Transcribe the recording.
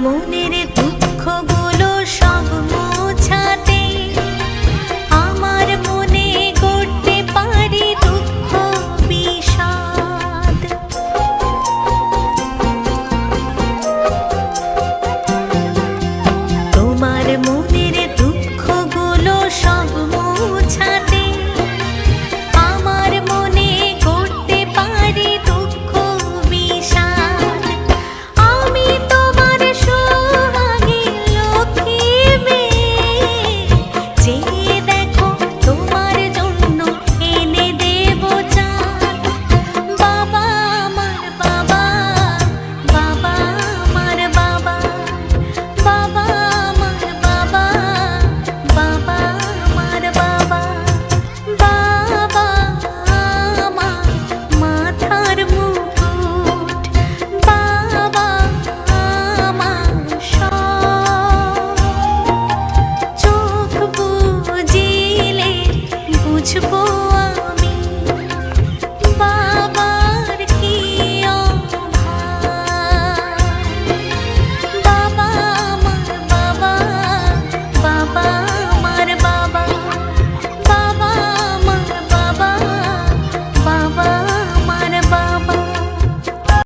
মনের দুঃখগুলো সব মোছাতে আমার মনে গড়তে পারি দুঃখ বিষাদ। তোমার মনের দুঃখগুলো সব মোছাতে আমার মনে গড়তে পারি দুঃখ বিষাদ। আমি তোমার সোহাগী লক্ষ্মী মেয়ে, চেয়ে দেখো তোমার জন্য এনে দেব চাঁদ। বাবা আমার বাবা, বাবা আমার বাবা, বাবা আমার বাবা, বাবা আমার বাবা, বাবা আমার মাথার মুকুট, বাবা আমার সব। চোখ বুজিলে বুঝবো